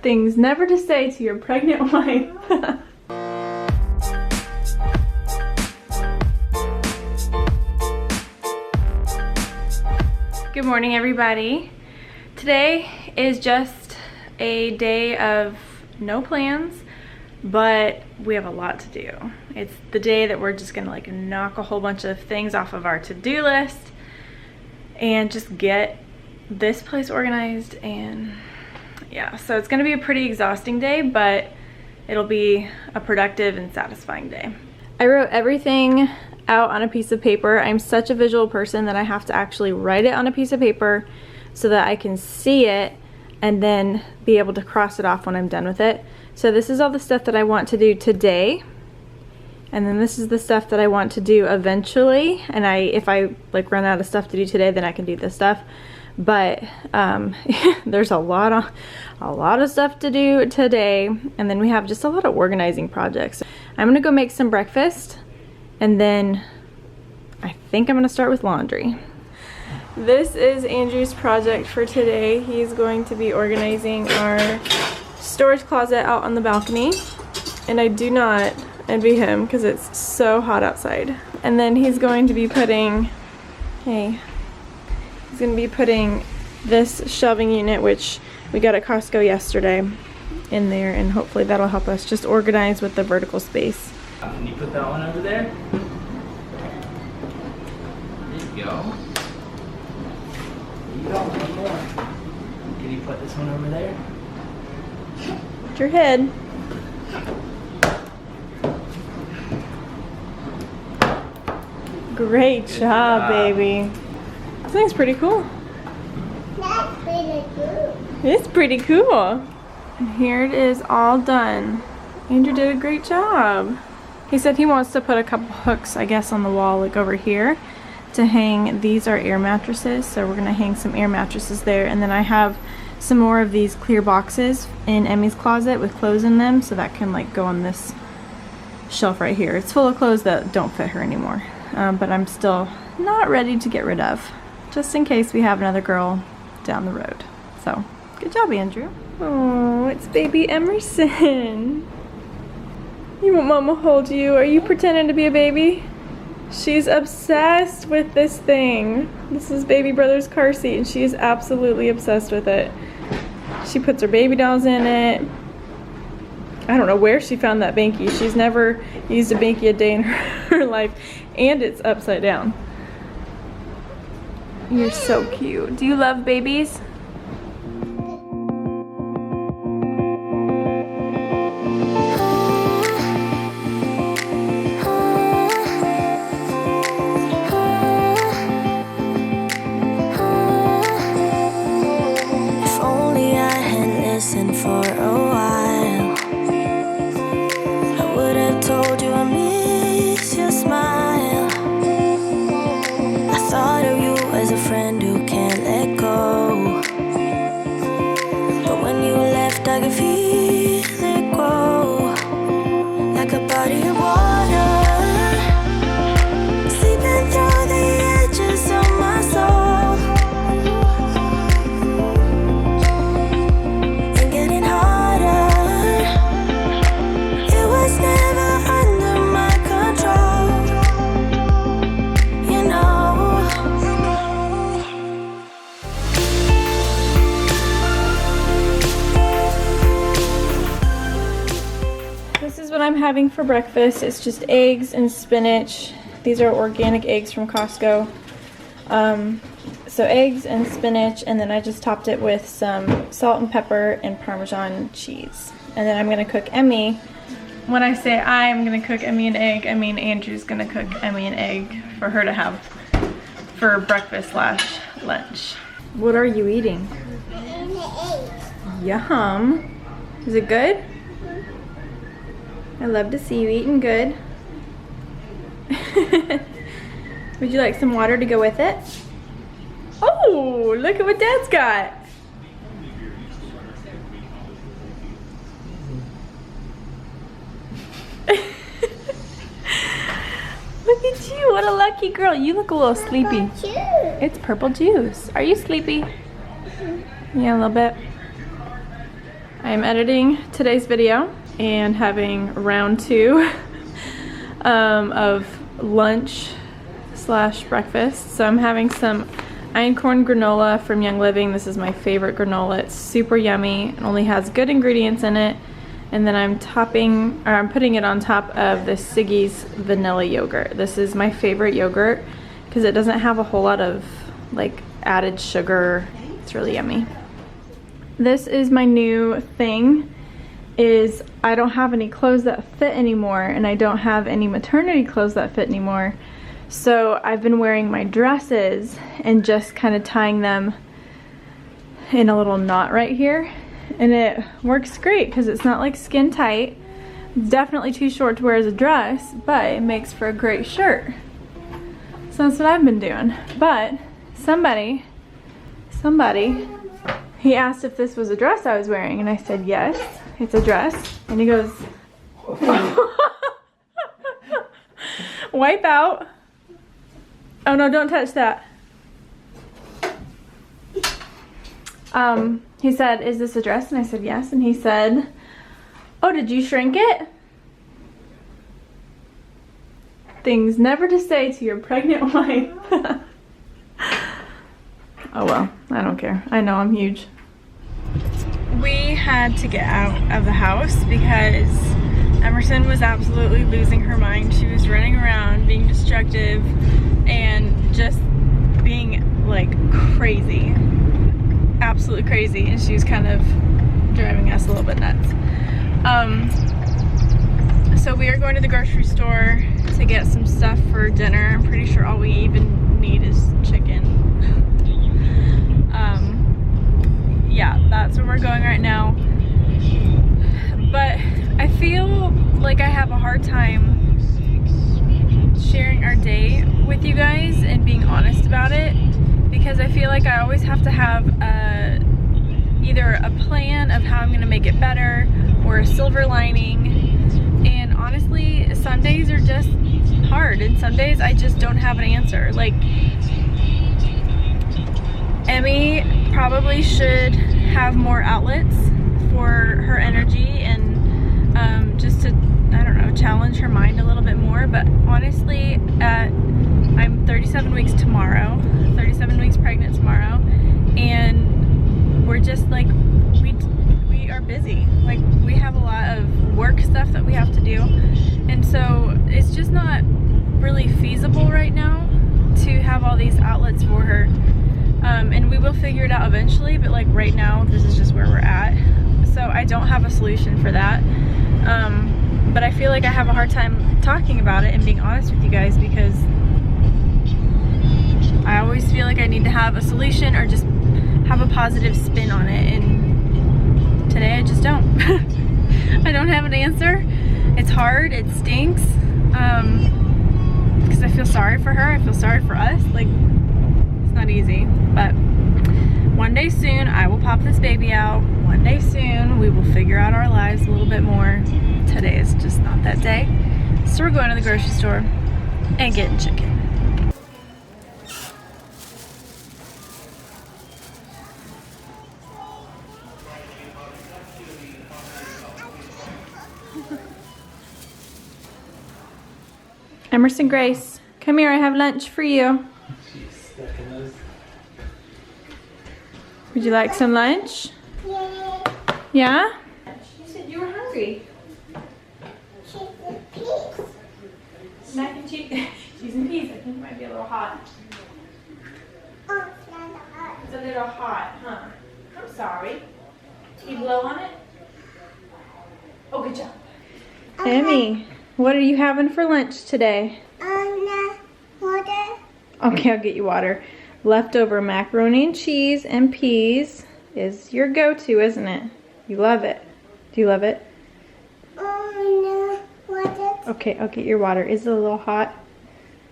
things never to say to your pregnant wife. Good morning, everybody. Today is just a day of no plans, but we have a lot to do. It's the day that we're just gonna like knock a whole bunch of things off of our to-do list and just get this place organized. And yeah, so it's gonna be a pretty exhausting day, but it'll be a productive and satisfying day. I wrote everything out on a piece of paper. I'm such a visual person that I have to actually write it on a piece of paper so that I can see it and then be able to cross it off when I'm done with it. So this is all the stuff that I want to do today, and then this is the stuff that I want to do eventually, and if I like run out of stuff to do today, then I can do this stuff. But there's a lot of stuff to do today, and then we have just a lot of organizing projects. I'm gonna go make some breakfast, and then I think I'm gonna start with laundry. This is Andrew's project for today. He's going to be organizing our storage closet out on the balcony, and I do not envy him because it's so hot outside. And then he's going to be putting, he's going to be putting this shelving unit, which we got at Costco yesterday, in there, and hopefully that'll help us just organize with the vertical space. Can you put that one over there? There you go. You got one more. Can you put this one over there? Put your head. Great job, baby. This thing's pretty cool. That's pretty cool. It's pretty cool. And here it is, all done. Andrew did a great job. He said he wants to put a couple hooks, I guess, on the wall, like over here, to hang. These are air mattresses, so we're gonna hang some air mattresses there. And then I have some more of these clear boxes in Emmy's closet with clothes in them, so that can like go on this shelf right here. It's full of clothes that don't fit her anymore, but I'm still not ready to get rid of, just in case we have another girl down the road. So good job, Andrew. Oh, it's baby Emerson. You want mama to hold you? Are you pretending to be a baby? She's obsessed with this thing. This is baby brother's car seat, and she is absolutely obsessed with it. She puts her baby dolls in it. I don't know where she found that Banky. She's never used a Banky a day in her life, and it's upside down. You're so cute. Do you love babies? I'm having for breakfast. It's just eggs and spinach. These are organic eggs from Costco. So eggs and spinach, and then I just topped it with some salt and pepper and Parmesan cheese. And then I'm gonna cook Emmy. When I say I'm gonna cook Emmy an egg, I mean Andrew's gonna cook Emmy an egg for her to have for breakfast / lunch. What are you eating? Yum. Is it good? I love to see you eating good. Would you like some water to go with it? Oh, look at what Dad's got. Look at you, what a lucky girl. You look a little sleepy. It's purple juice. Are you sleepy? Yeah, a little bit. I'm editing today's video and having round 2 of lunch slash breakfast. So I'm having some einkorn granola from Young Living. This is my favorite granola. It's super yummy. It only has good ingredients in it. And then I'm putting it on top of the Siggy's vanilla yogurt. This is my favorite yogurt because it doesn't have a whole lot of like added sugar. It's really yummy. This is my new thing, is I don't have any clothes that fit anymore, and I don't have any maternity clothes that fit anymore. So I've been wearing my dresses and just kind of tying them in a little knot right here. And it works great because it's not like skin tight. It's definitely too short to wear as a dress, but it makes for a great shirt. So that's what I've been doing. But somebody, he asked if this was a dress I was wearing, and I said, yes, it's a dress. And he goes, wipe out. Oh no, don't touch that. He said, is this a dress? And I said, yes. And he said, oh, did you shrink it? Things never to say to your pregnant wife. Oh well, I don't care. I know I'm huge. We had to get out of the house because Emerson was absolutely losing her mind. She was running around, being destructive, and just being like crazy. Absolutely crazy. And she was kind of driving us a little bit nuts. So we are going to the grocery store to get some stuff for dinner. I'm pretty sure all we even need is chicken. Yeah, that's where we're going right now. But I feel like I have a hard time sharing our day with you guys and being honest about it, because I feel like I always have to have either a plan of how I'm going to make it better or a silver lining. And honestly, some days are just hard, and some days I just don't have an answer. Like, Emmy probably should have more outlets for her energy and just to, I don't know, challenge her mind a little bit more. But honestly, I'm 37 weeks tomorrow, 37 weeks pregnant tomorrow, and we're just like, we are busy. Like, we have a lot of work stuff that we have to do, and so it's just not really feasible right now to have all these outlets for her. And we will figure it out eventually, but like right now, this is just where we're at. So I don't have a solution for that. But I feel like I have a hard time talking about it and being honest with you guys, because I always feel like I need to have a solution or just have a positive spin on it. And today I just don't. I don't have an answer. It's hard, it stinks. Because I feel sorry for her, I feel sorry for us. Like, not easy, but one day soon I will pop this baby out. One day soon we will figure out our lives a little bit more. Today is just not that day. So we're going to the grocery store and getting chicken. Emerson Grace, come here, I have lunch for you. Would you like some lunch? Yeah. Yeah? You said you were hungry. Cheese and peas. Mac and cheese. Cheese and peas. I think it might be a little hot. Oh, it's not hot. It's a little hot, huh? I'm sorry. Can you blow on it? Oh, good job. Emmy, what are you having for lunch today? Water. Okay, I'll get you water. Leftover macaroni and cheese and peas is your go-to, isn't it? You love it. Do you love it? Oh, no. Water. Okay, I'll get your water. Is it a little hot?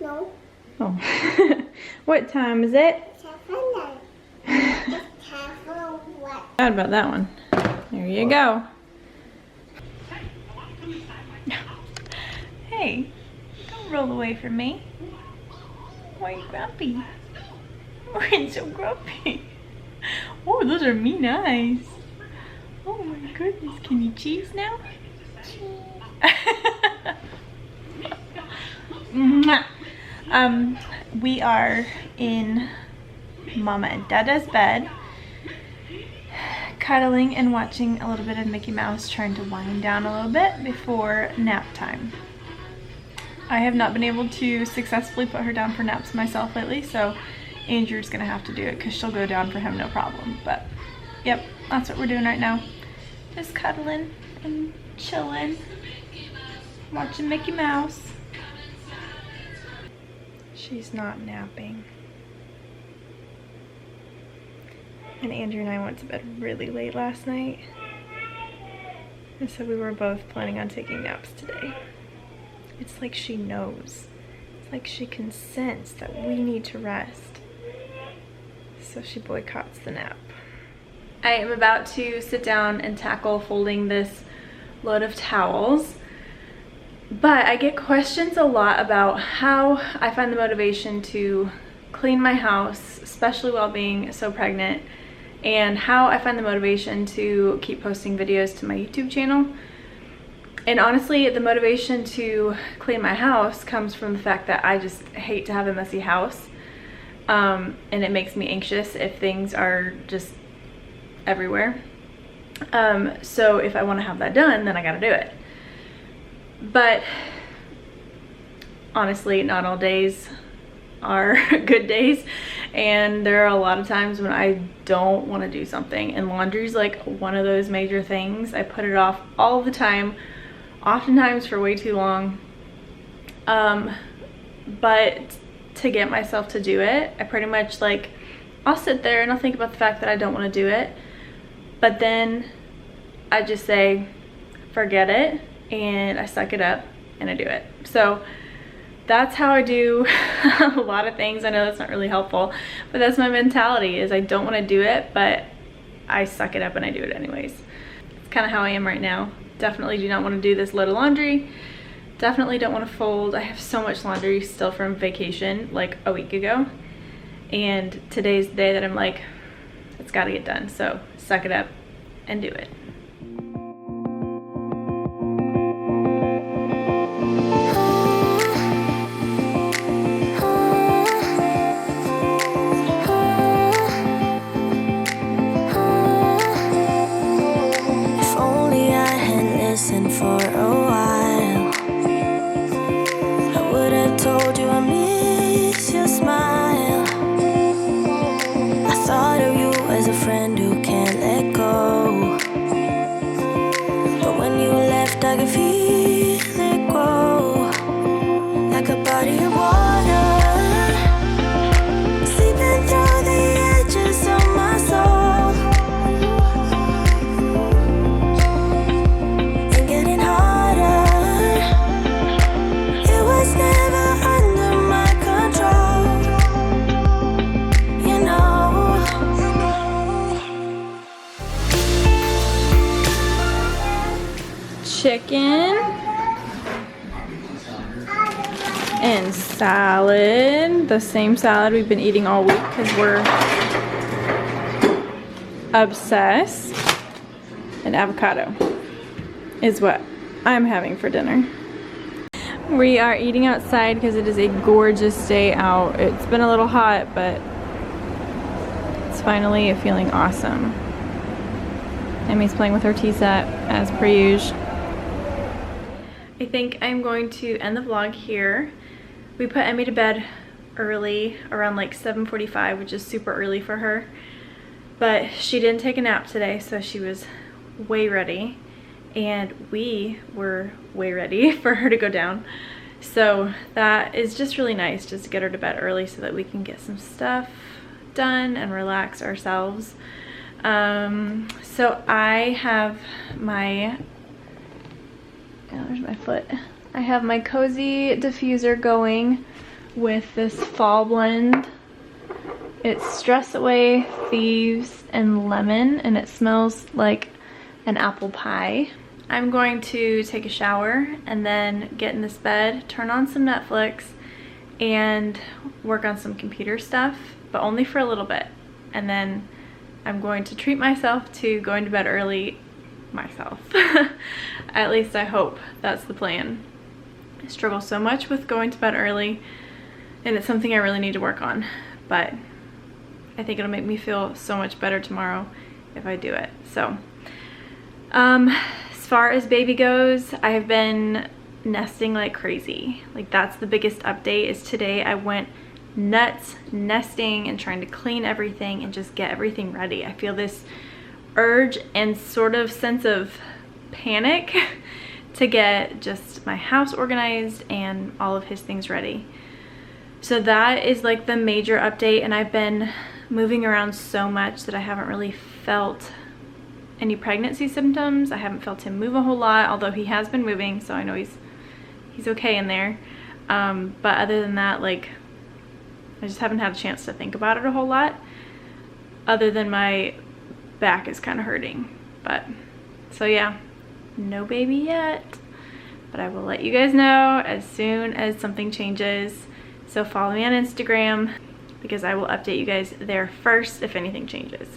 No. Oh. What time is it? 7. It's time for what? Bad about that one. There you go. Hey, don't roll away from me. Why are you grumpy? Why are you so grumpy? Oh, those are mean eyes. Oh my goodness, can you cheese now? We are in Mama and Dada's bed, cuddling and watching a little bit of Mickey Mouse, trying to wind down a little bit before nap time. I have not been able to successfully put her down for naps myself lately, so Andrew's gonna have to do it because she'll go down for him no problem. But yep, that's what we're doing right now. Just cuddling and chilling, watching Mickey Mouse. She's not napping. And Andrew and I went to bed really late last night. And so we were both planning on taking naps today. It's like she knows. It's like she can sense that we need to rest. So she boycotts the nap. I am about to sit down and tackle folding this load of towels. But I get questions a lot about how I find the motivation to clean my house, especially while being so pregnant, and how I find the motivation to keep posting videos to my YouTube channel. And honestly, the motivation to clean my house comes from the fact that I just hate to have a messy house. And it makes me anxious if things are just everywhere. So if I want to have that done, then I gotta do it. But honestly, not all days are good days, and there are a lot of times when I don't want to do something, and laundry is like one of those major things. I put it off all the time, oftentimes for way too long. But to get myself to do it, I pretty much like, I'll sit there and I'll think about the fact that I don't want to do it, but then I just say forget it, and I suck it up and I do it. So that's how I do a lot of things. I know that's not really helpful, but that's my mentality, is I don't want to do it, but I suck it up and I do it anyways. It's kind of how I am right now. Definitely do not want to do this load of laundry. Definitely don't want to fold. I have so much laundry still from vacation like a week ago, and today's the day that I'm like, it's got to get done. So suck it up and do it. For a while, I would have told you I miss your smile. I thought of you as a friend who can't let go, but when you left I could feel it grow, like a body of water, seeping through the edges of my soul. Chicken and salad, the same salad we've been eating all week because we're obsessed, and avocado is what I'm having for dinner. We are eating outside because it is a gorgeous day out. It's been a little hot, but it's finally feeling awesome. Emmy's playing with her tea set as per usual. I think I'm going to end the vlog here. We put Emmy to bed early, around like 7:45, which is super early for her. But she didn't take a nap today, so she was way ready. And we were way ready for her to go down. So that is just really nice, just to get her to bed early so that we can get some stuff done and relax ourselves. So I have my, there's my foot. I have my cozy diffuser going with this fall blend. It's Stress Away, Thieves, and Lemon, and it smells like an apple pie. I'm going to take a shower and then get in this bed, turn on some Netflix, and work on some computer stuff, but only for a little bit. And then I'm going to treat myself to going to bed early myself. At least I hope that's the plan. I struggle so much with going to bed early, and it's something I really need to work on, but I think it'll make me feel so much better tomorrow if I do it. So as far as baby goes, I have been nesting like crazy. Like, that's the biggest update. Is today I went nuts nesting and trying to clean everything and just get everything ready. I feel this urge and sort of sense of panic to get just my house organized and all of his things ready. So that is like the major update, and I've been moving around so much that I haven't really felt any pregnancy symptoms. I haven't felt him move a whole lot, although he has been moving, so I know he's okay in there. But other than that, like, I just haven't had a chance to think about it a whole lot, other than my back is kind of hurting. But so yeah, no baby yet, but I will let you guys know as soon as something changes. So follow me on Instagram, because I will update you guys there first if anything changes.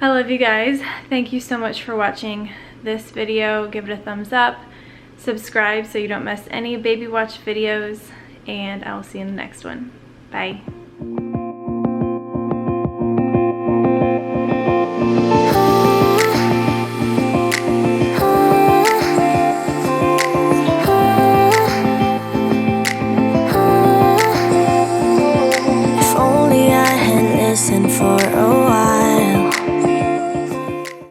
I love you guys. Thank you so much for watching this video. Give it a thumbs up, subscribe so you don't miss any baby watch videos, and I will see you in the next one. Bye.